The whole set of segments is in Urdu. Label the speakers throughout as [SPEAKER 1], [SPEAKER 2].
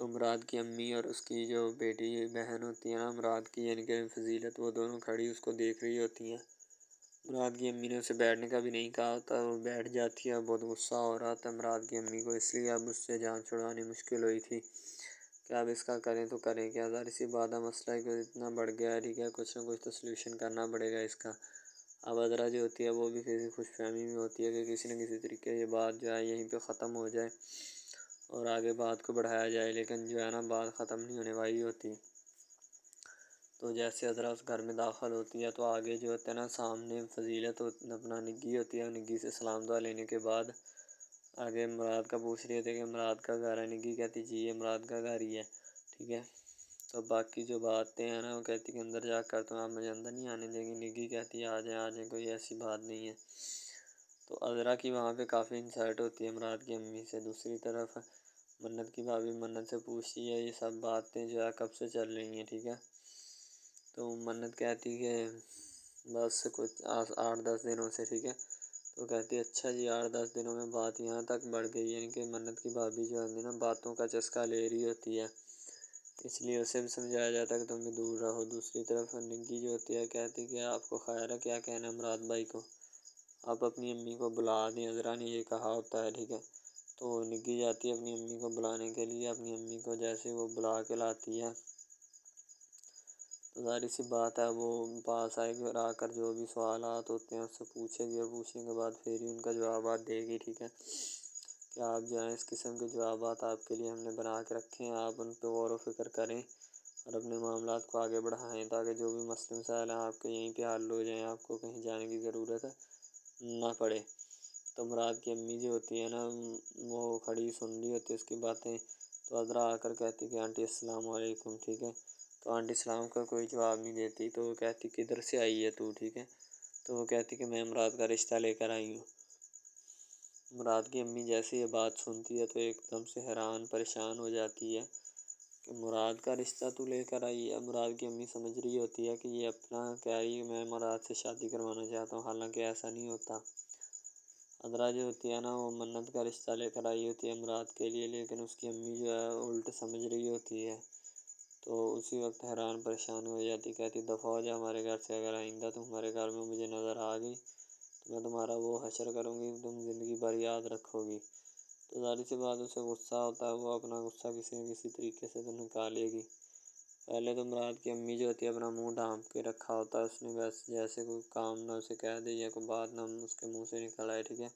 [SPEAKER 1] تو مراد کی امی اور اس کی جو بیٹی بہن ہوتی ہے نا مراد کی یعنی کہ فضیلت، وہ دونوں کھڑی اس کو دیکھ رہی ہوتی ہیں۔ مراد کی امی نے اسے بیٹھنے کا بھی نہیں کہا ہوتا، وہ بیٹھ جاتی ہے۔ بہت غصہ ہو رہا تھا مراد کی امی کو، اس لیے اب اس سے جان چھڑانی مشکل ہوئی تھی کہ اب اس کا کریں تو کریں کیا۔ ظاہر سی بات ہے مسئلہ ہے کہ اتنا بڑھ گیا ہے، ٹھیک ہے، کچھ نہ کچھ تو سلیوشن کرنا پڑے گا اس کا۔ اب عذرا جو ہوتی ہے وہ بھی کسی خوش فہمی میں ہوتی ہے کہ کسی نہ کسی طریقے یہ بات جو ہے یہیں پہ ختم ہو جائے اور آگے بات کو بڑھایا جائے، لیکن جو ہے نا بات ختم نہیں ہونے والی ہوتی۔ تو جیسے عذرا اس گھر میں داخل ہوتی ہے تو آگے جو ہوتا ہے نا سامنے فضیلت اپنا نگی ہوتی ہے، نگی سے سلام دعا لینے کے بعد آگے مراد کا پوچھ رہے تھے کہ مراد کا گھر ہے، نگی کہتی جی یہ مراد کا گھر ہی ہے، ٹھیک ہے۔ تو باقی جو باتیں ہیں نا وہ کہتی کہ اندر جا کر تو آپ مجھے اندر نہیں آنے دیں گی، نگی کہتی ہے آ جائیں کوئی ایسی بات نہیں ہے۔ تو عذرا کی وہاں پہ کافی انسلٹ ہوتی ہے مراد کی امی سے۔ دوسری طرف منت کی بھابھی منت سے پوچھتی ہے یہ سب باتیں جو ہے کب سے چل رہی ہیں، ٹھیک ہے۔ تو منت کہتی کہ بس کچھ 8-10 دنوں سے، ٹھیک ہے۔ تو کہتی ہے اچھا جی 8-10 دنوں میں بات یہاں تک بڑھ گئی، یعنی کہ منت کی بھابھی جو ہے نا باتوں کا چسکا لے رہی ہوتی ہے، اس لیے اسے بھی سمجھایا جاتا ہے کہ تم بھی دور رہو۔ دوسری طرف نگی جو ہوتی ہے کہتی کہ آپ کو خیر ہے، کیا کہنا ہے مراد بھائی کو، آپ اپنی امی کو بلا دیں، عذرا نے یہ کہا ہوتا ہے، ٹھیک ہے۔ تو نگی جاتی ہے اپنی امی کو بلانے کے لیے، اپنی امی کو جیسے وہ بلا کے لاتی ہے تو ظاہر سی بات ہے وہ پاس آئے گی اور آ کر جو بھی سوالات ہوتے ہیں اس سے پوچھے گی، اور پوچھنے کے بعد پھر ہی ان کا جوابات دے گی، ٹھیک ہے۔ کہ آپ جو ہیں اس قسم کے جوابات آپ کے لیے ہم نے بنا کے رکھے ہیں، آپ ان پہ غور و فکر کریں اور اپنے معاملات کو آگے بڑھائیں تاکہ جو بھی مسئلے مسائل ہیں آپ کے یہیں پہ حل ہو جائیں، آپ کو کہیں جانے کی ضرورت نہ پڑے۔ تو مراد کی امی جو ہوتی ہے نا وہ کھڑی سن رہی ہوتی ہے اس کی باتیں، تو عذرا آ کر کہتی کہ آنٹی السلام علیکم، ٹھیک ہے۔ تو آنٹی السلام کا کوئی جواب نہیں دیتی، تو وہ کہتی کدھر سے آئی ہے تو، ٹھیک ہے۔ تو وہ کہتی کہ میں مراد کا رشتہ لے کر آئی ہوں۔ مراد کی امی جیسے یہ بات سنتی ہے تو ایک دم سے حیران پریشان ہو جاتی ہے کہ مراد کا رشتہ تو لے کر آئی ہے۔ مراد کی امی سمجھ رہی ہوتی ہے کہ یہ اپنا کہہ رہی ہے میں مراد سے شادی کروانا چاہتا ہوں، حالانکہ ایسا نہیں ہوتا۔ عذرا جو ہوتی ہے نا وہ منت کا رشتہ لے کر آئی ہوتی ہے مراد کے لیے، لیکن اس کی امی جو ہے الٹ سمجھ رہی ہوتی ہے۔ تو اسی وقت حیران پریشان ہو جاتی، کہتی دفعہ ہو جا ہمارے گھر سے، اگر آئندہ تم ہمارے گھر میں مجھے نظر آ گئی تو میں تمہارا وہ حشر کروں گی تم زندگی بھر یاد رکھو گی۔ تو ظاہر سی بات اسے غصہ ہوتا ہے، وہ اپنا غصہ کسی نہ کسی طریقے سے تو نکالے گی۔ پہلے تو مراد کی امی جو ہوتی ہے اپنا منہ ڈھانپ کے رکھا ہوتا ہے، اس نے بس جیسے کوئی کام نہ اسے کہہ دے یا کوئی بات نہ اس کے منہ سے نکل آئے، ٹھیک ہے۔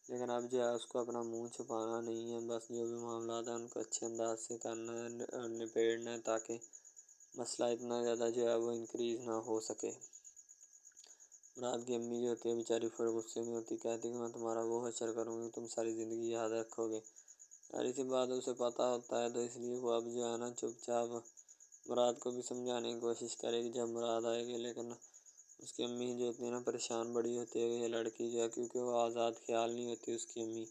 [SPEAKER 1] لیکن اب جو ہے اس کو اپنا منہ چھپانا نہیں ہے، بس جو بھی معاملات ہیں ان کو اچھے انداز سے کرنا ہے اور نپیڑنا ہے تاکہ مسئلہ اتنا زیادہ جو ہے وہ انکریز نہ ہو سکے۔ مراد کی امی جو ہوتی ہے بیچاری پھر غصے میں ہوتی، کہتی کہ میں تمہارا وہ حشر کروں گی تم ساری زندگی یاد رکھو گے۔ ساری سی بات اسے پتہ ہوتا ہے، تو اس لیے وہ اب جو ہے نا چپ چاپ مراد کو بھی سمجھانے کی کوشش کرے گی جب مراد آئے گی، لیکن اس کی امی جو ہوتی ہے نا پریشان بڑی ہوتی ہے کہ یہ لڑکی جو ہے، کیونکہ وہ آزاد خیال نہیں ہوتی اس کی امی،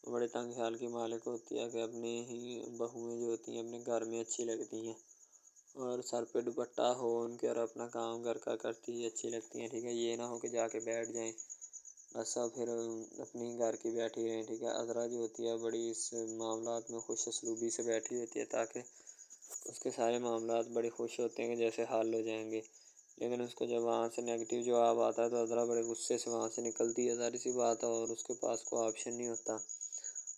[SPEAKER 1] وہ بڑے تنگ خیال کی مالک ہوتی ہے کہ اپنے ہی بہوئیں جو ہوتی ہیں اپنے گھر میں اچھی لگتی ہیں اور سر پہ دوپٹہ ہو ان کے اور اپنا کام گھر کا کرتی ہی اچھی لگتی ہیں، ٹھیک ہے۔ یہ نہ ہو کہ جا کے بیٹھ جائیں بس اب پھر اپنی گھر کی بیٹھی رہیں، ٹھیک ہے۔ عذرا جو ہوتی ہے بڑی اس معاملات میں خوش اسلوبی سے بیٹھی ہوتی ہے تاکہ اس کے سارے معاملات بڑے خوش ہوتے ہیں کہ جیسے حل ہو جائیں گے، لیکن اس کو جب وہاں سے نیگیٹو جواب آتا ہے تو عذرا بڑے غصے سے وہاں سے نکلتی ہے، ظاہر سی بات ہے، اور اس کے پاس کوئی آپشن نہیں ہوتا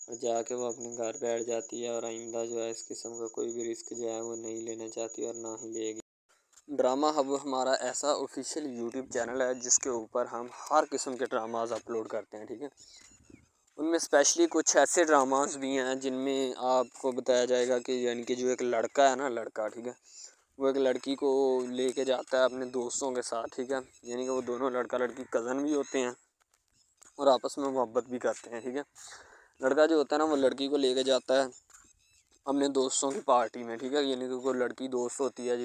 [SPEAKER 1] اور جا کے وہ اپنے گھر بیٹھ جاتی ہے اور آئندہ جو ہے اس قسم کا کوئی بھی رسک جو ہے وہ نہیں لینا چاہتی اور نہ ہی لے گی۔ ڈرامہ ہب ہمارا ایسا آفیشیل یوٹیوب چینل ہے جس کے اوپر ہم ہر قسم کے ڈراماز اپلوڈ کرتے ہیں، ٹھیک ہے۔ ان میں اسپیشلی کچھ ایسے ڈراماز بھی ہیں جن میں آپ کو بتایا جائے گا کہ یعنی کہ جو ایک لڑکا ہے نا، لڑکا، ٹھیک ہے، وہ ایک لڑکی کو لے کے جاتا ہے اپنے دوستوں کے ساتھ، ٹھیک ہے، یعنی کہ وہ دونوں لڑکا لڑکی کزن بھی ہوتے ہیں اور آپس میں محبت بھی کرتے ہیں، ٹھیک ہے۔ لڑکا جو ہوتا ہے نا وہ لڑکی کو لے کے جاتا ہے اپنے دوستوں کی پارٹی میں، ٹھیک ہے، یعنی کہ کوئی لڑکی دوست ہوتی ہے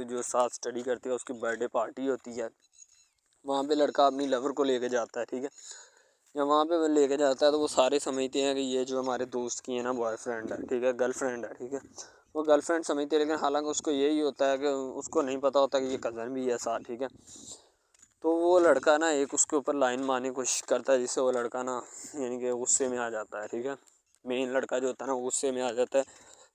[SPEAKER 1] جو ساتھ اسٹڈی کرتی ہے، اس کی برتھ ڈے پارٹی ہوتی ہے، وہاں پہ لڑکا اپنی لور کو لے کے جاتا ہے، ٹھیک ہے۔ جب وہاں پہ وہ لے کے جاتا ہے تو وہ سارے سمجھتے ہیں کہ یہ جو ہمارے دوست کی ہے نا بوائے فرینڈ ہے، ٹھیک ہے، گرل فرینڈ ہے، ٹھیک ہے، وہ گرل فرینڈ سمجھتے ہیں، لیکن حالانکہ اس کو یہی ہوتا ہے کہ اس کو نہیں پتہ ہوتا کہ یہ کزن بھی ہے ساتھ، ٹھیک ہے۔ تو وہ لڑکا نا ایک اس کے اوپر لائن مارنے کی کوشش کرتا ہے، جس سے وہ لڑکا نا یعنی کہ غصے میں آ جاتا ہے، ٹھیک ہے۔ مین لڑکا جو ہوتا ہے نا وہ غصے میں آ جاتا ہے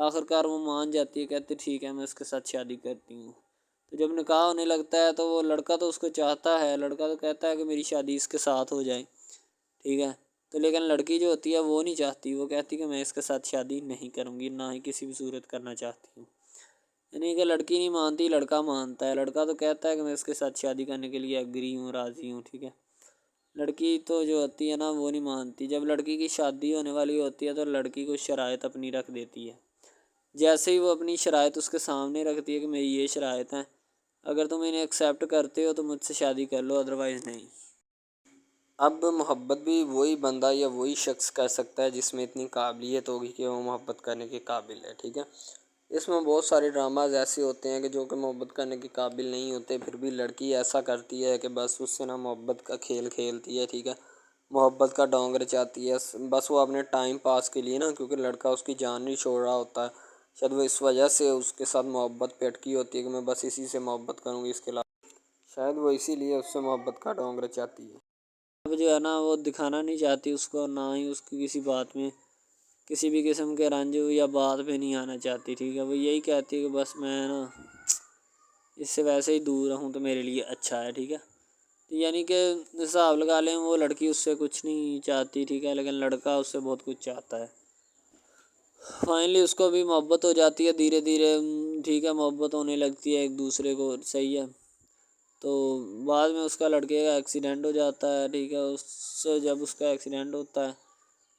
[SPEAKER 2] آخرکار وہ مان جاتی ہے، کہتے ٹھیک ہے میں اس کے ساتھ شادی کرتی ہوں۔ تو جب نکاح ہونے لگتا ہے تو وہ لڑکا تو اس کو چاہتا ہے، لڑکا تو کہتا ہے کہ میری شادی اس کے ساتھ ہو جائے، ٹھیک ہے۔ تو لیکن لڑکی جو ہوتی ہے وہ نہیں چاہتی، وہ کہتی کہ میں اس کے ساتھ شادی نہیں کروں گی، نہ ہی کسی بھی صورت کرنا چاہتی ہوں۔ یعنی کہ لڑکی نہیں مانتی، لڑکا مانتا ہے۔ لڑکا تو کہتا ہے کہ میں اس کے ساتھ شادی کرنے کے لیے ایگری ہوں، راضی ہوں، ٹھیک ہے۔ لڑکی تو جو ہوتی ہے نا وہ نہیں مانتی۔ جب لڑکی کی شادی ہونے والی ہوتی ہے تو لڑکی کو شرائط اپنی رکھ دیتی ہے۔ جیسے ہی وہ اپنی شرائط اس کے سامنے رکھتی ہے کہ میری یہ شرائط ہیں، اگر تم انہیں ایکسیپٹ کرتے ہو تو مجھ سے شادی کر لو، ادروائز نہیں۔ اب محبت بھی وہی بندہ یا وہی شخص کر سکتا ہے جس میں اتنی قابلیت ہوگی کہ وہ محبت کرنے کے قابل ہے، ٹھیک ہے۔ اس میں بہت سارے ڈراماز ایسے ہوتے ہیں کہ جو کہ محبت کرنے کے قابل نہیں ہوتے، پھر بھی لڑکی ایسا کرتی ہے کہ بس اس سے نا محبت کا کھیل کھیلتی ہے، ٹھیک ہے۔ محبت کا ڈونگ رچاتی ہے، بس وہ اپنے ٹائم پاس کے لیے نا، کیونکہ لڑکا اس کی جان نہیں چھوڑ رہا ہوتا ہے، شاید وہ اس وجہ سے اس کے ساتھ محبت پہ اٹکی ہوتی ہے کہ میں بس اسی سے محبت کروں گی، اس کے علاوہ شاید وہ اسی لیے اس سے محبت کا ڈونگ رچاتی ہے۔ اب جو ہے نا وہ دکھانا نہیں چاہتی اس کو، نہ ہی اس کی کسی بات میں کسی بھی قسم کے رنج یا بات پہ نہیں آنا چاہتی، ٹھیک ہے۔ وہ یہی کہتی ہے کہ بس میں نا اس سے ویسے ہی دور رہوں تو میرے لیے اچھا ہے، ٹھیک ہے۔ یعنی کہ حساب لگا لیں وہ لڑکی اس سے کچھ نہیں چاہتی، ٹھیک ہے، لیکن لڑکا اس سے بہت کچھ چاہتا ہے۔ فائنلی اس کو بھی محبت ہو جاتی ہے دھیرے دھیرے، ٹھیک ہے، محبت ہونے لگتی ہے ایک دوسرے کو، صحیح ہے۔ تو بعد میں اس کا لڑکے کا ایکسیڈنٹ ہو جاتا ہے، ٹھیک ہے۔ جب اس کا ایکسیڈنٹ ہوتا ہے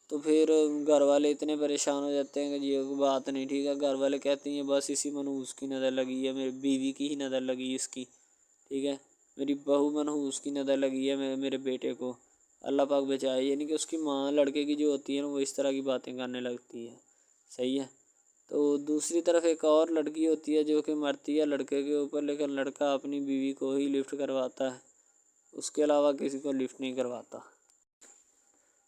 [SPEAKER 2] تو پھر گھر والے اتنے پریشان ہو جاتے ہیں کہ یہ بات نہیں، ٹھیک ہے۔ گھر والے کہتے ہیں بس اسی منحوس کی نظر لگی ہے، میری بیوی کی ہی نظر لگی اس کی، ٹھیک ہے، میری بہو منحوس کی نظر لگی ہے میرے بیٹے کو، اللہ پاک بچائے۔ یعنی کہ اس کی ماں لڑکے کی جو ہوتی ہے نا وہ اس طرح کی باتیں کرنے لگتی ہے، صحیح ہے۔ تو دوسری طرف ایک اور لڑکی ہوتی ہے جو کہ مرتی ہے لڑکے کے اوپر، لیکن لڑکا اپنی بیوی کو ہی لفٹ کرواتا ہے، اس کے علاوہ کسی کو لفٹ نہیں کرواتا۔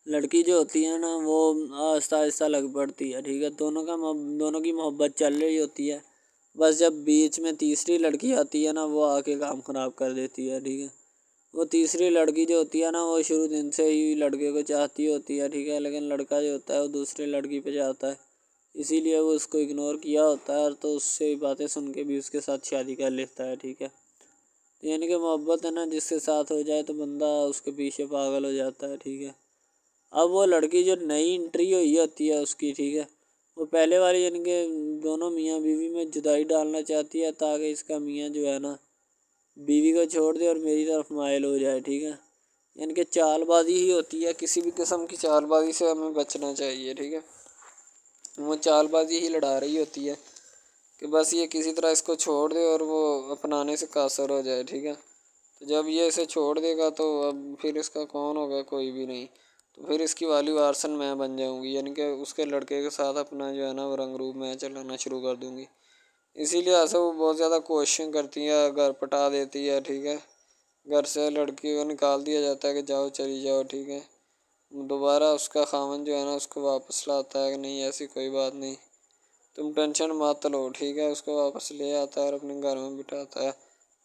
[SPEAKER 2] لڑکی جو ہوتی ہے نا وہ آہستہ آہستہ لگ پڑتی ہے، ٹھیک ہے۔ دونوں کی محبت چل رہی ہوتی ہے، بس جب بیچ میں تیسری لڑکی آتی ہے نا وہ آ کے کام خراب کر دیتی ہے، ٹھیک ہے۔ وہ تیسری لڑکی جو ہوتی ہے نا وہ شروع دن سے ہی لڑکے کو چاہتی ہوتی ہے، ٹھیک ہے، لیکن لڑکا جو ہوتا ہے وہ دوسرے لڑکی پہ جاتا ہے، اسی لیے وہ اس کو اگنور کیا ہوتا ہے، تو اس سے باتیں سن کے بھی اس کے ساتھ شادی کر لیتا ہے، ٹھیک ہے۔ یعنی کہ محبت ہے نا جس کے ساتھ ہو جائے تو بندہ اس کے پیچھے پاگل ہو جاتا ہے، ٹھیک ہے۔ اب وہ لڑکی جو نئی انٹری ہوئی ہوتی ہے اس کی، ٹھیک ہے، وہ پہلے والی یعنی کہ دونوں میاں بیوی میں جدائی ڈالنا چاہتی ہے تاکہ اس کا میاں جو ہے نا بیوی کو چھوڑ دے اور میری طرف مائل ہو جائے، ٹھیک ہے۔ یعنی کہ چال بازی ہی ہوتی ہے، کسی بھی قسم کی چال بازی سے ہمیں بچنا چاہیے، ٹھیک ہے۔ وہ چال بازی ہی لڑا رہی ہوتی ہے کہ بس یہ کسی طرح اس کو چھوڑ دے اور وہ اپنانے سے قاصر ہو جائے، ٹھیک ہے۔ تو جب یہ اسے چھوڑ دے گا تو اب پھر اس کا کون ہوگا، کوئی بھی نہیں، تو پھر اس کی والی وارثن میں بن جاؤں گی، یعنی کہ اس کے لڑکے کے ساتھ اپنا جو ہے نا وہ رنگ روپ میں چلانا شروع کر دوں گی۔ اسی لیے سے وہ بہت زیادہ کوششیں کرتی ہے، گھر پٹا دیتی ہے، ٹھیک ہے۔ گھر سے لڑکی کو نکال دیا جاتا ہے کہ جاؤ چلی جاؤ، ٹھیک ہے۔ دوبارہ اس کا خاوند جو ہے نا اس کو واپس لاتا ہے کہ نہیں ایسی کوئی بات نہیں، تم ٹینشن مت لو، ٹھیک ہے۔ اس کو واپس لے آتا ہے اور اپنے گھر میں بٹھاتا ہے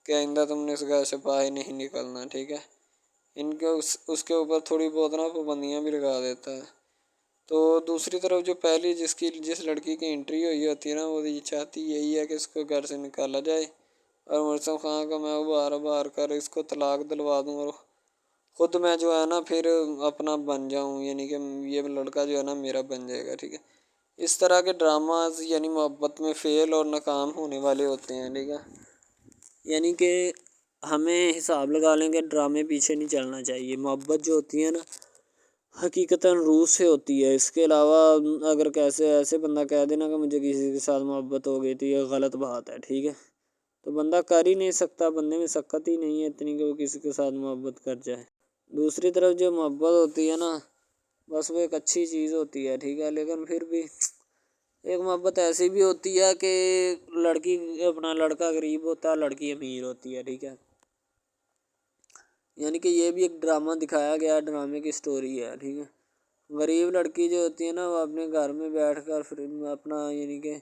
[SPEAKER 2] کہ آئندہ تم نے اس گھر سے باہر نہیں نکلنا، ٹھیک ہے۔ ان کے اس کے اوپر تھوڑی بہت نا پابندیاں بھی لگا دیتا ہے۔ تو دوسری طرف جو پہلی جس لڑکی کی انٹری ہوئی ہوتی ہے نا وہ یہ چاہتی یہی ہے کہ اس کو گھر سے نکالا جائے اور مرسم خان کا میں بار کر اس کو طلاق دلوا دوں اور خود میں جو ہے نا پھر اپنا بن جاؤں، یعنی کہ یہ لڑکا جو ہے نا میرا بن جائے گا، ٹھیک ہے۔ اس طرح کے ڈراماز یعنی محبت میں فیل اور ناکام ہونے والے ہوتے ہیں، ٹھیک ہے۔ یعنی کہ ہمیں حساب لگا لیں کہ ڈرامے پیچھے نہیں چلنا چاہیے۔ محبت جو ہوتی ہے نا حقیقتاً روح سے ہوتی ہے، اس کے علاوہ اگر ایسے بندہ کہہ دینا کہ مجھے کسی کے ساتھ محبت ہو گئی تو یہ غلط بات ہے، ٹھیک ہے۔ تو بندہ کر ہی نہیں سکتا، بندے میں سکت ہی نہیں ہے اتنی کہ وہ کسی کے ساتھ محبت کر جائے۔ دوسری طرف جو محبت ہوتی ہے نا بس وہ ایک اچھی چیز ہوتی ہے، ٹھیک ہے، لیکن پھر بھی ایک محبت ایسی بھی ہوتی ہے کہ لڑکا غریب ہوتا ہے، لڑکی امیر ہوتی ہے، ٹھیک ہے۔ یعنی کہ یہ بھی ایک ڈرامہ دکھایا گیا، ڈرامے کی سٹوری ہے، ٹھیک ہے۔ غریب لڑکی جو ہوتی ہے نا وہ اپنے گھر میں بیٹھ کر پھر اپنا یعنی کہ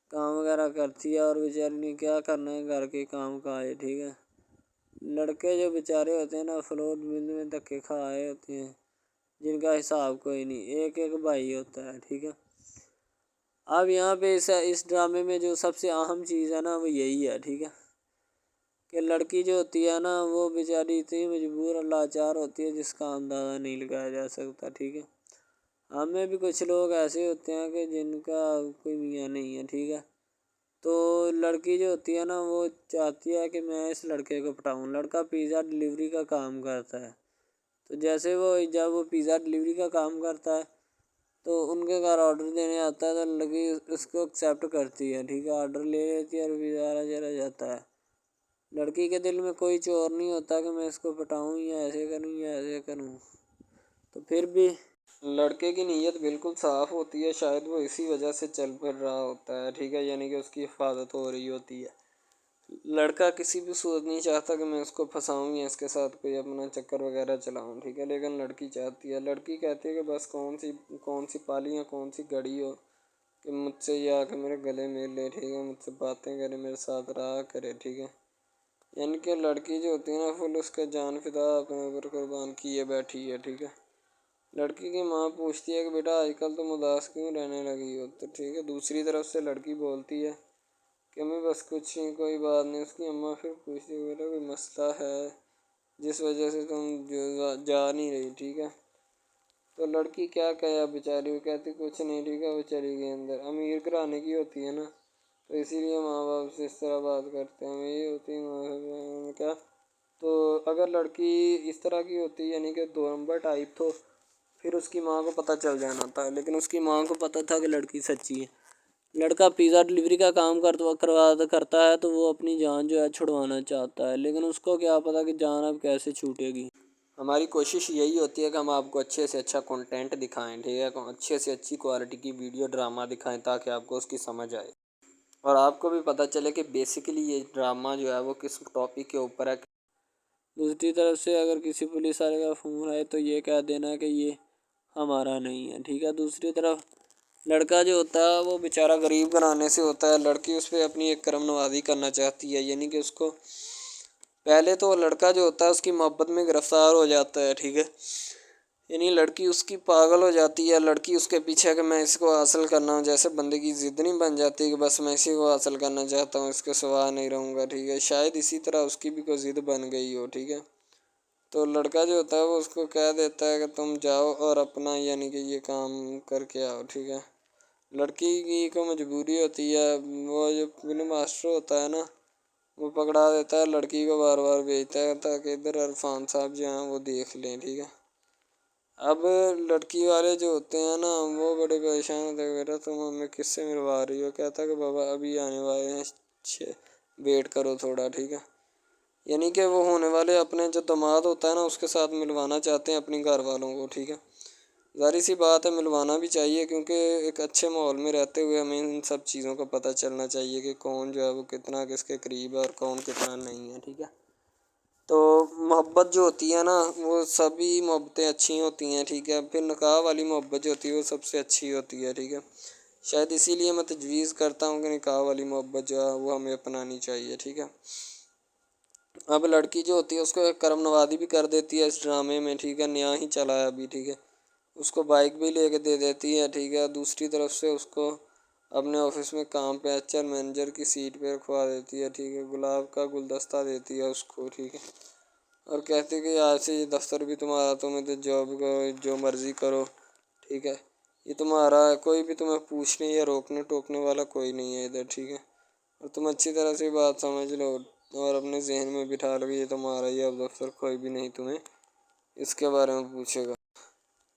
[SPEAKER 2] کام وغیرہ کرتی ہے اور بیچاری نے کیا کرنا ہے گھر کے کام کاج، ٹھیک ہے۔ لڑکے جو بیچارے ہوتے ہیں نا فلور مل میں دھکے کھائے ہوتے ہیں جن کا حساب کوئی نہیں، ایک بھائی ہوتا ہے، ٹھیک ہے۔ اب یہاں پہ اس ڈرامے میں جو سب سے اہم چیز ہے نا وہ یہی ہے، ٹھیک ہے، کہ لڑکی جو ہوتی ہے نا وہ بیچاری اتنی مجبور اور لاچار ہوتی ہے جس کا اندازہ نہیں لگایا جا سکتا، ٹھیک ہے۔ ہمیں بھی کچھ لوگ ایسے ہوتے ہیں کہ جن کا کوئی میاں نہیں ہے، ٹھیک ہے، تو لڑکی جو ہوتی ہے نا وہ چاہتی ہے کہ میں اس لڑکے کو پٹاؤں۔ لڑکا پیزا ڈلیوری کا کام کرتا ہے، تو جیسے جب وہ پیزا ڈلیوری کا کام کرتا ہے تو ان کے گھر آرڈر دینے آتا ہے تو لڑکی اس کو ایکسیپٹ کرتی ہے، ٹھیک ہے، آرڈر لے لیتی ہے اور پیزا چلا جاتا ہے۔ لڑکی کے دل میں کوئی چور نہیں ہوتا کہ میں اس کو پٹاؤں یا ایسے کروں یا ایسے کروں، تو پھر بھی لڑکے کی نیت بالکل صاف ہوتی ہے، شاید وہ اسی وجہ سے چل پھر رہا ہوتا ہے، ٹھیک ہے، یعنی کہ اس کی حفاظت ہو رہی ہوتی ہے۔ لڑکا کسی بھی صورت نہیں چاہتا کہ میں اس کو پھنساؤں یا اس کے ساتھ کوئی اپنا چکر وغیرہ چلاؤں، ٹھیک ہے، لیکن لڑکی چاہتی ہے، لڑکی کہتی ہے کہ بس کون سی پالی یا کون سی گڑی ہو کہ مجھ سے یہ آ کے میرے گلے مل لے، ٹھیک ہے، مجھ سے باتیں کرے، میرے ساتھ رہا کرے، ٹھیک ہے۔ یعنی کہ لڑکی جو ہوتی ہے نا فل اس کا جان فدا اپنے اوپر قربان کیے بیٹھی ہے، ٹھیک ہے۔ لڑکی کی ماں پوچھتی ہے کہ بیٹا آج کل تم اداس کیوں رہنے لگی ہو، تو ٹھیک ہے، دوسری طرف سے لڑکی بولتی ہے کہ میں بس کچھ نہیں، کوئی بات نہیں۔ اس کی اماں پھر پوچھتی ہے بیٹا کوئی مسئلہ ہے جس وجہ سے تم جا نہیں رہی، ٹھیک ہے، تو لڑکی کیا کہے بیچاری، وہ کہتی کچھ نہیں، ٹھیک ہے، وہ چلی گئی اندر۔ امیر گھرانے کی ہوتی ہے نا تو اسی لیے ماں باپ سے اس طرح بات کرتے ہیں، یہی ہوتی ہے کیا۔ تو اگر لڑکی اس طرح کی ہوتی یعنی کہ 2 نمبر ٹائپ تو پھر اس کی ماں کو پتہ چل جانا تھا، لیکن اس کی ماں کو پتہ تھا کہ لڑکی سچی ہے۔ لڑکا پیزا ڈلیوری کا کام کرتا ہے تو وہ اپنی جان جو ہے چھڑوانا چاہتا ہے، لیکن اس کو کیا پتہ کہ جان اب کیسے چھوٹے گی۔ ہماری کوشش یہی ہوتی ہے کہ ہم آپ کو اچھے سے اچھا کنٹینٹ دکھائیں، ٹھیک ہے، اچھے سے اچھی کوالٹی کی ویڈیو ڈرامہ دکھائیں تاکہ آپ کو اس کی سمجھ آئے اور آپ کو بھی پتہ چلے کہ بیسیکلی یہ ڈرامہ جو ہے وہ کس ٹاپک کے اوپر ہے۔ دوسری طرف سے اگر کسی پولیس والے کا فون آئے تو یہ کہہ دینا کہ یہ ہمارا نہیں ہے، ٹھیک ہے۔ دوسری طرف لڑکا جو ہوتا ہے وہ بیچارہ غریب گھرانے سے ہوتا ہے، لڑکی اس پہ اپنی ایک کرم نوازی کرنا چاہتی ہے، یعنی کہ اس کو پہلے تو لڑکا جو ہوتا ہے اس کی محبت میں گرفتار ہو جاتا ہے، ٹھیک ہے، یعنی لڑکی اس کی پاگل ہو جاتی ہے، لڑکی اس کے پیچھے کہ میں اس کو حاصل کرنا ہوں، جیسے بندے کی ضد نہیں بن جاتی کہ بس میں اسی کو حاصل کرنا چاہتا ہوں، اس کے سوا نہیں رہوں گا، ٹھیک ہے، شاید اسی طرح اس کی بھی کوئی ضد بن گئی ہو، ٹھیک ہے۔ تو لڑکا جو ہوتا ہے وہ اس کو کہہ دیتا ہے کہ تم جاؤ اور اپنا یعنی کہ یہ کام کر کے آؤ، ٹھیک ہے۔ لڑکی کی کو مجبوری ہوتی ہے، وہ جو فلم ماسٹر ہوتا ہے نا وہ پکڑا دیتا ہے لڑکی کو، بار بار بھیجتا ہے تاکہ ادھر عرفان صاحب جو ہیں وہ دیکھ لیں، ٹھیک ہے۔ اب لڑکی والے جو ہوتے ہیں نا وہ بڑے پریشان ہوتے ہیں، بیٹا تم ہمیں کس سے ملوا رہی ہو، کہتا ہے کہ بابا ابھی آنے والے ہیں، ویٹ کرو تھوڑا، ٹھیک ہے۔ یعنی کہ وہ ہونے والے اپنے جو داماد ہوتا ہے نا اس کے ساتھ ملوانا چاہتے ہیں اپنی گھر والوں کو، ٹھیک ہے۔ ظاہر سی بات ہے ملوانا بھی چاہیے کیونکہ ایک اچھے ماحول میں رہتے ہوئے ہمیں ان سب چیزوں کا پتہ چلنا چاہیے کہ کون جو ہے وہ کتنا کس کے قریب ہے اور کون کتنا نہیں ہے، ٹھیک ہے۔ تو محبت جو ہوتی ہے نا وہ سبھی محبتیں اچھی ہوتی ہیں، ٹھیک ہے، پھر نکاح والی محبت جو ہوتی ہے وہ سب سے اچھی ہوتی ہے، ٹھیک ہے۔ شاید اسی لیے میں تجویز کرتا ہوں کہ نکاح والی محبت جو ہے وہ ہمیں اپنانی چاہیے، ٹھیک ہے۔ اب لڑکی جو ہوتی ہے اس کو ایک کرم نوازی بھی کر دیتی ہے اس ڈرامے میں، ٹھیک ہے، نیا ہی چلا ہے ابھی، ٹھیک ہے، اس کو بائک بھی لے کے دے دیتی ہے، ٹھیک ہے۔ دوسری طرف سے اس کو اپنے آفس میں کام پہ HR مینیجر کی سیٹ پہ رکھوا دیتی ہے، ٹھیک ہے، گلاب کا گلدستہ دیتی ہے اس کو، ٹھیک ہے، اور کہتی ہے کہ آج سے یہ دفتر بھی تمہارا، تم ادھر جاب کرو جو مرضی کرو، ٹھیک ہے، یہ تمہارا ہے، کوئی بھی تمہیں پوچھنے یا روکنے ٹوکنے والا کوئی نہیں ہے ادھر، ٹھیک ہے، اور تم اچھی طرح سے بات سمجھ لو اور اپنے ذہن میں بٹھا لو کہ یہ تمہارا ہی اب دفتر، کوئی بھی نہیں تمہیں اس کے بارے میں پوچھے گا۔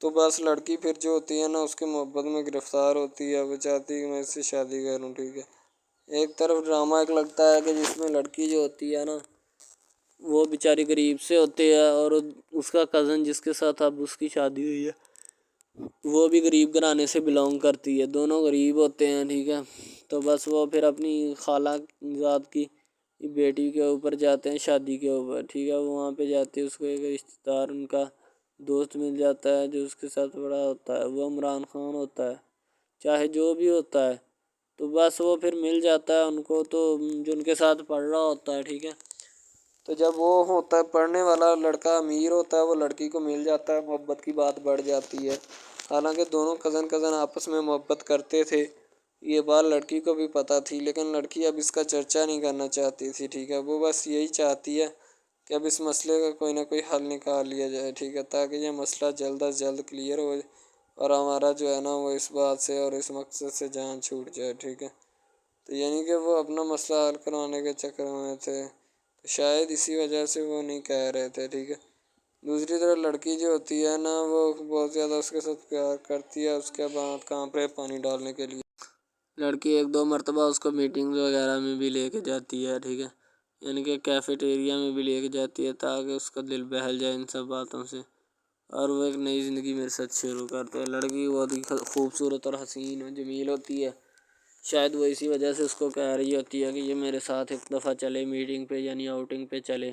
[SPEAKER 2] تو بس لڑکی پھر جو ہوتی ہے نا اس کی محبت میں گرفتار ہوتی ہے، وہ چاہتی ہے کہ میں اس سے شادی کروں، ٹھیک ہے۔ ایک طرف ڈرامہ ایک لگتا ہے کہ جس میں لڑکی جو ہوتی ہے نا وہ بیچاری غریب سے ہوتی ہے اور اس کا کزن جس کے ساتھ اب اس کی شادی ہوئی ہے وہ بھی غریب گھرانے سے بلانگ کرتی ہے، دونوں غریب ہوتے ہیں، ٹھیک ہے۔ تو بس وہ پھر اپنی خالہ زاد کی بیٹی کے اوپر جاتے ہیں شادی کے اوپر، ٹھیک ہے، وہاں پہ جاتے ہیں، اس کو ایک رشتہ دار ان کا دوست مل جاتا ہے جو اس کے ساتھ بڑا ہوتا ہے، وہ عمران خان ہوتا ہے، چاہے جو بھی ہوتا ہے، تو بس وہ پھر مل جاتا ہے ان کو، تو جو ان کے ساتھ پڑھ رہا ہوتا ہے، ٹھیک ہے۔ تو جب وہ ہوتا ہے پڑھنے والا لڑکا امیر ہوتا ہے وہ لڑکی کو مل جاتا ہے، محبت کی بات بڑھ جاتی ہے، حالانکہ دونوں کزن آپس میں محبت کرتے تھے، یہ بات لڑکی کو بھی پتہ تھی، لیکن لڑکی اب اس کا چرچا نہیں کرنا چاہتی تھی، ٹھیک ہے۔ وہ بس یہی چاہتی ہے کہ اب اس مسئلے کا کوئی نہ کوئی حل نکال لیا جائے، ٹھیک ہے، تاکہ یہ مسئلہ جلد از جلد کلیئر ہو اور ہمارا جو ہے نا وہ اس بات سے اور اس مقصد سے جان چھوٹ جائے، ٹھیک ہے۔ تو یعنی کہ وہ اپنا مسئلہ حل کروانے کے چکر میں تھے، تو شاید اسی وجہ سے وہ نہیں کہہ رہے تھے، ٹھیک ہے۔ دوسری طرف لڑکی جو ہوتی ہے نا وہ بہت زیادہ اس کے ساتھ پیار کرتی ہے، اس کے بعد کہاں پہ پانی ڈالنے کے لیے لڑکی 1-2 مرتبہ اس کو میٹنگ وغیرہ میں بھی لے کے جاتی ہے، ٹھیک ہے، یعنی کہ کیفیٹیریا میں بھی لے کے جاتی ہے تاکہ اس کا دل بہل جائے ان سب باتوں سے، اور وہ ایک نئی زندگی میرے ساتھ شروع کرتے ہیں۔ لڑکی بہت ہی خوبصورت اور حسین و جمیل ہوتی ہے، شاید وہ اسی وجہ سے اس کو کہہ رہی ہوتی ہے کہ یہ میرے ساتھ ایک دفعہ چلے میٹنگ پہ، یعنی آؤٹنگ پہ چلے،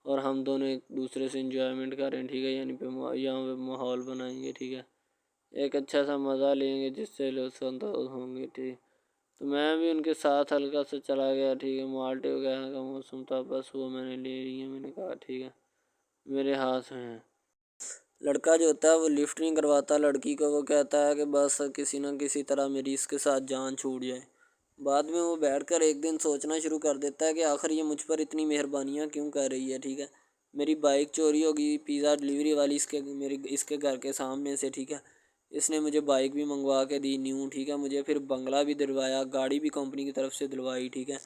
[SPEAKER 2] اور ہم دونوں ایک دوسرے سے انجوائمنٹ کریں، ٹھیک ہے، یعنی یہاں پہ ماحول بنائیں گے، ٹھیک ہے، ایک اچھا سا مزہ لیں گے جس سے لطف اندوز ہوں گے، ٹھیک۔ تو میں بھی ان کے ساتھ ہلکا سا چلا گیا، ٹھیک ہے، مالٹے وغیرہ کا موسم تھا، بس وہ میں نے لے لی ہے، میں نے کہا ٹھیک ہے میرے ہاتھ میں ہے۔ لڑکا جو ہوتا ہے وہ لفٹ نہیں کرواتا لڑکی کو، وہ کہتا ہے کہ بس کسی نہ کسی طرح میری اس کے ساتھ جان چھوٹ جائے۔ بعد میں وہ بیٹھ کر ایک دن سوچنا شروع کر دیتا ہے کہ آخر یہ مجھ پر اتنی مہربانیاں کیوں کر رہی ہے، ٹھیک ہے۔ میری بائک چوری ہوگی، پیزا ڈلیوری والی اس کے گھر کے سامنے سے، ٹھیک ہے، اس نے مجھے بائک بھی منگوا کے دی نیو، ٹھیک ہے، مجھے پھر بنگلہ بھی دلوایا، گاڑی بھی کمپنی کی طرف سے دلوائی، ٹھیک ہے،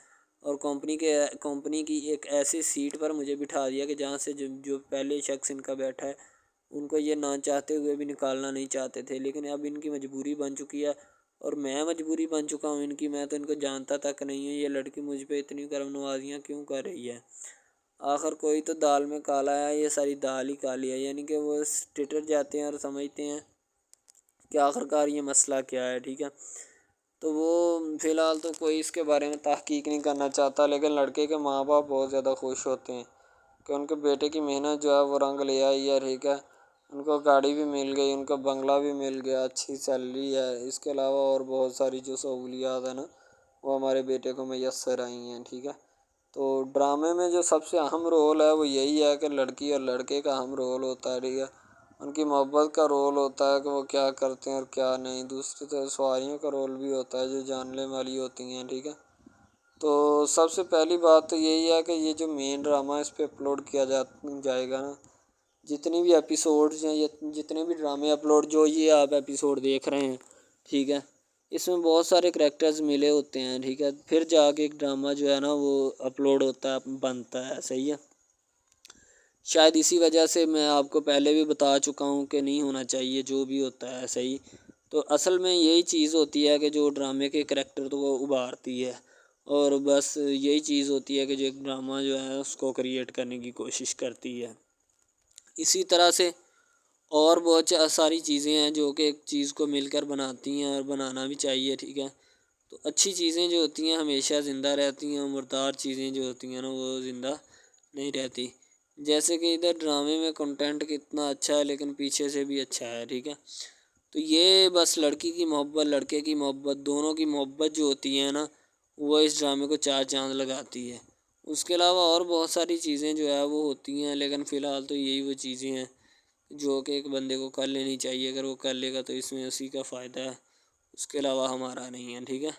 [SPEAKER 2] اور کمپنی کی ایک ایسی سیٹ پر مجھے بٹھا دیا کہ جہاں سے جو پہلے شخص ان کا بیٹھا ہے ان کو یہ نہ چاہتے ہوئے بھی نکالنا نہیں چاہتے تھے، لیکن اب ان کی مجبوری بن چکی ہے اور میں مجبوری بن چکا ہوں ان کی، میں تو ان کو جانتا تک نہیں ہوں، یہ لڑکی مجھ پہ اتنی کرم نوازیاں کیوں کر رہی ہے۔ آخر کوئی تو دال میں کالا ہے، یہ ساری دال ہی کالی ہے، یعنی کہ وہ ٹٹر جاتے ہیں اور سمجھتے ہیں کہ آخر کار یہ مسئلہ کیا ہے، ٹھیک ہے۔ تو وہ فی الحال تو کوئی اس کے بارے میں تحقیق نہیں کرنا چاہتا، لیکن لڑکے کے ماں باپ بہت زیادہ خوش ہوتے ہیں کہ ان کے بیٹے کی محنت جو ہے وہ رنگ لے آئی ہے، ٹھیک ہے، ان کو گاڑی بھی مل گئی، ان کو بنگلہ بھی مل گیا، اچھی سیلری ہے، اس کے علاوہ اور بہت ساری جو سہولیات ہیں نا وہ ہمارے بیٹے کو میسر آئی ہیں، ٹھیک ہے۔ تو ڈرامے میں جو سب سے اہم رول ہے وہ یہی ہے کہ لڑکی اور لڑکے کا اہم رول ہوتا ہے، ٹھیک ہے، ان کی محبت کا رول ہوتا ہے کہ وہ کیا کرتے ہیں اور کیا نہیں، دوسری طرف سواریوں کا رول بھی ہوتا ہے جو جاننے والی ہوتی ہیں، ٹھیک ہے۔ تو سب سے پہلی بات تو یہی ہے کہ یہ جو مین ڈرامہ اس پہ اپلوڈ کیا جائے گا نا، جتنی بھی ایپیسوڈز ہیں، جتنے بھی ڈرامے اپلوڈ جو یہ آپ ایپیسوڈ دیکھ رہے ہیں، ٹھیک ہے، اس میں بہت سارے کریکٹرز ملے ہوتے ہیں، ٹھیک ہے، پھر جا کے ایک ڈرامہ جو ہے نا وہ اپلوڈ ہوتا ہے، بنتا ہے، صحیح ہے۔ شاید اسی وجہ سے میں آپ کو پہلے بھی بتا چکا ہوں کہ نہیں ہونا چاہیے جو بھی ہوتا ہے، صحیح۔ تو اصل میں یہی چیز ہوتی ہے کہ جو ڈرامے کے کریکٹر تو وہ ابھارتی ہے، اور بس یہی چیز ہوتی ہے کہ جو ایک ڈرامہ جو ہے اس کو کریٹ کرنے کی کوشش کرتی ہے۔ اسی طرح سے اور بہت ساری چیزیں ہیں جو کہ ایک چیز کو مل کر بناتی ہیں اور بنانا بھی چاہیے، ٹھیک ہے۔ تو اچھی چیزیں جو ہوتی ہیں ہمیشہ زندہ رہتی ہیں، مردار چیزیں جو ہوتی ہیں نا وہ زندہ نہیں رہتی، جیسے کہ ادھر ڈرامے میں کنٹینٹ کتنا اچھا ہے لیکن پیچھے سے بھی اچھا ہے، ٹھیک ہے۔ تو یہ بس لڑکی کی محبت لڑکے کی محبت دونوں کی محبت جو ہوتی ہے نا وہ اس ڈرامے کو 4 چاند لگاتی ہے۔ اس کے علاوہ اور بہت ساری چیزیں جو ہے وہ ہوتی ہیں، لیکن فی الحال تو یہی وہ چیزیں ہیں جو کہ ایک بندے کو کر لینی چاہیے، اگر وہ کر لے گا تو اس میں اسی کا فائدہ ہے، اس کے علاوہ ہمارا نہیں ہے، ٹھیک ہے۔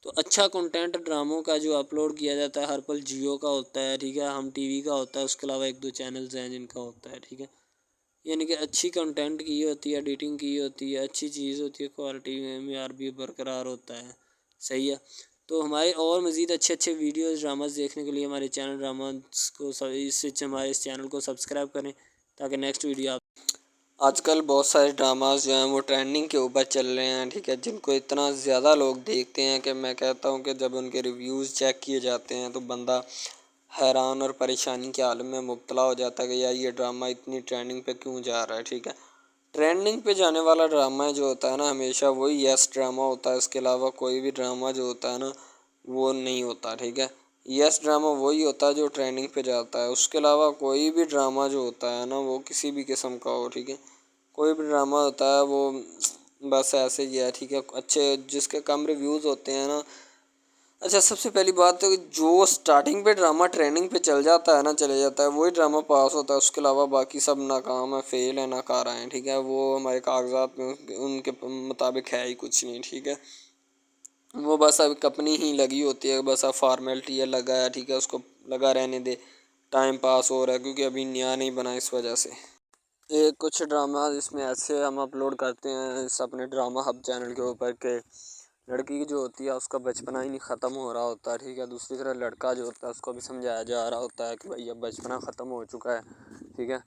[SPEAKER 2] تو اچھا کنٹینٹ ڈراموں کا جو اپلوڈ کیا جاتا ہے ہر پل جیو کا ہوتا ہے، ٹھیک ہے، ہم ٹی وی کا ہوتا ہے، اس کے علاوہ 1-2 چینلز ہیں جن کا ہوتا ہے، ٹھیک ہے، یعنی کہ اچھی کنٹینٹ کی ہوتی ہے، ایڈیٹنگ کی ہوتی ہے، اچھی چیز ہوتی ہے، کوالٹی میں معیار بھی برقرار ہوتا ہے، صحیح ہے۔ تو ہمارے اور مزید اچھے ویڈیوز ڈراماز دیکھنے کے لیے ہمارے چینل ڈراماز کو ہمارے اس چینل کو سبسکرائب کریں تاکہ نیکسٹ ویڈیو آج کل بہت سارے ڈراماز جو ہیں وہ ٹرینڈنگ کے اوپر چل رہے ہیں، ٹھیک ہے، جن کو اتنا زیادہ لوگ دیکھتے ہیں کہ میں کہتا ہوں کہ جب ان کے ریویوز چیک کیے جاتے ہیں تو بندہ حیران اور پریشانی کے عالم میں مبتلا ہو جاتا ہے کہ یار یہ ڈرامہ اتنی ٹرینڈنگ پہ کیوں جا رہا ہے، ٹھیک ہے۔ ٹرینڈنگ پہ جانے والا ڈرامہ جو ہوتا ہے نا ہمیشہ وہی یس ڈرامہ ہوتا ہے، اس کے علاوہ کوئی بھی ڈرامہ جو ہوتا ہے نا وہ نہیں ہوتا، ٹھیک ہے۔ یس ڈرامہ وہی ہوتا ہے جو ٹرینڈنگ پہ جاتا ہے، اس کے علاوہ کوئی بھی ڈرامہ جو ہوتا ہے نا وہ کسی بھی قسم کا ہو، ٹھیک ہے، کوئی بھی ڈرامہ ہوتا ہے وہ بس ایسے ہی ہے، ٹھیک ہے، اچھے جس کے کم ریویوز ہوتے ہیں نا۔ اچھا سب سے پہلی بات تو جو سٹارٹنگ پہ ڈرامہ ٹریننگ پہ چل جاتا ہے نا چلے جاتا ہے وہی ڈرامہ پاس ہوتا ہے، اس کے علاوہ باقی سب ناکام ہے، فیل ہے، ناکارہ ہیں، ٹھیک ہے، وہ ہمارے کاغذات میں ان کے مطابق ہے ہی کچھ نہیں، ٹھیک ہے۔ وہ بس اب اپنی ہی لگی ہوتی ہے، بس اب فارمیلٹی ہے، لگا ہے، ٹھیک ہے، اس کو لگا رہنے دے، ٹائم پاس ہو رہا ہے کیونکہ ابھی نیا نہیں بنا اس وجہ سے۔ ایک کچھ ڈرامہ اس میں ایسے ہم اپلوڈ کرتے ہیں اس اپنے ڈرامہ ہب چینل کے اوپر کہ لڑکی کی جو ہوتی ہے اس کا بچپنا ہی نہیں ختم ہو رہا ہوتا ہے، ٹھیک ہے، دوسری طرح لڑکا جو ہوتا ہے اس کو بھی سمجھایا جا رہا ہوتا ہے کہ بھائی اب بچپنا ختم ہو چکا ہے، ٹھیک ہے،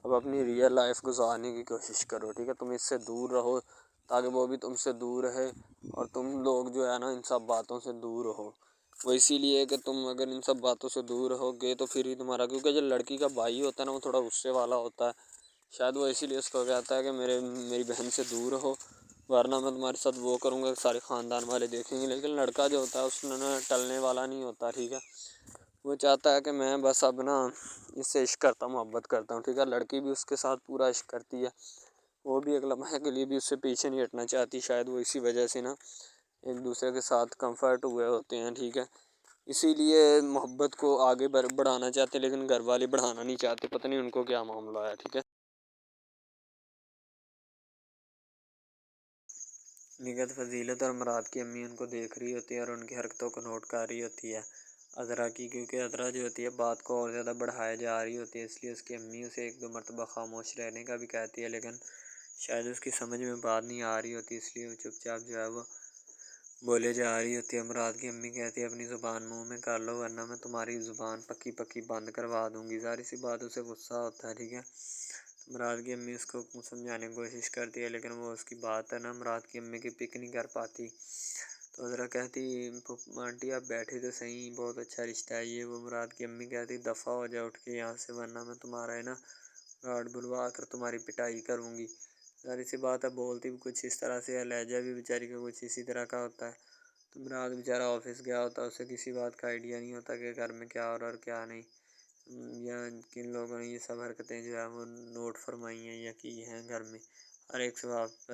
[SPEAKER 2] اب اپنی ریئل لائف گزارنے کی کوشش کرو، ٹھیک ہے، تم اس سے دور رہو تاکہ وہ بھی تم سے دور رہے اور تم لوگ جو ہے نا ان سب باتوں سے دور رہو۔ وہ اسی لیے کہ تم اگر ان سب باتوں سے دور رہو گے تو پھر ہی تمہارا، کیونکہ جو لڑکی کا بھائی ہوتا ہے نا وہ تھوڑا غصے والا ہوتا ہے، شاید وہ اسی لیے اس کو کہتا ہے کہ میری بہن سے دور رہو ورنہ میں تمہارے ساتھ وہ کروں گا، سارے خاندان والے دیکھیں گے۔ لیکن لڑکا جو ہوتا ہے اس میں نا ٹلنے والا نہیں ہوتا، ٹھیک ہے، وہ چاہتا ہے کہ میں بس اب نا اس سے عشق کرتا ہوں، محبت کرتا ہوں، ٹھیک ہے، لڑکی بھی اس کے ساتھ پورا عشق کرتی ہے، وہ بھی ایک لمحے کے لیے بھی اس سے پیچھے نہیں ہٹنا چاہتی، شاید وہ اسی وجہ سے نا ایک دوسرے کے ساتھ کمفرٹ ہوئے ہوتے ہیں، ٹھیک ہے، اسی لیے محبت کو آگے بڑھانا چاہتے لیکن گھر والے بڑھانا نہیں چاہتے، پتہ نہیں ان کو کیا معاملہ ہے، ٹھیک ہے۔
[SPEAKER 1] نگہت فضیلت اور مراد کی امی ان کو دیکھ رہی ہوتی ہے اور ان کی حرکتوں کو نوٹ کر رہی ہوتی ہے عذرا کی، کیونکہ عذرا جو ہوتی ہے بات کو اور زیادہ بڑھائے جا رہی ہوتی ہے، اس لیے اس کی امی اسے ایک دو مرتبہ خاموش رہنے کا بھی کہتی ہے، لیکن شاید اس کی سمجھ میں بات نہیں آ رہی ہوتی، اس لیے وہ چپ چاپ جو ہے وہ بولے جا رہی ہوتی ہے۔ مراد کی امی کہتی ہے اپنی زبان منہ میں کر لو ورنہ میں تمہاری زبان پکی پکی بند کروا دوں گی۔ ظاہر سی بات اسے غصہ ہوتا ہے، ٹھیک ہے، مراد کی امی اس کو سمجھانے کی کوشش کرتی ہے لیکن وہ اس کی بات ہے نا مراد کی امی کی پک نہیں کر پاتی، تو عذرا کہتی آنٹی آپ بیٹھے تو صحیح، بہت اچھا رشتہ ہے یہ وہ۔ مراد کی امی کہتی دفع ہو جا اٹھ کے یہاں سے ورنہ میں تمہارا ہے نا گارڈ بلوا کر تمہاری پٹائی کروں گی۔ ظاہر سی بات ہے بولتی بھی کچھ اس طرح سے ہے، لہجہ بھی بیچاری کا کچھ اسی طرح کا ہوتا ہے، تو مراد بیچارہ آفس گیا ہوتا ہے، اسے کسی بات کا آئیڈیا نہیں ہوتا کہ گھر میں کیا ہو رہا اور کیا نہیں، یا کن لوگوں نے یہ سب حرکتیں جو ہے وہ نوٹ فرمائی ہیں یا کی ہیں گھر میں، ہر ایک سے واپس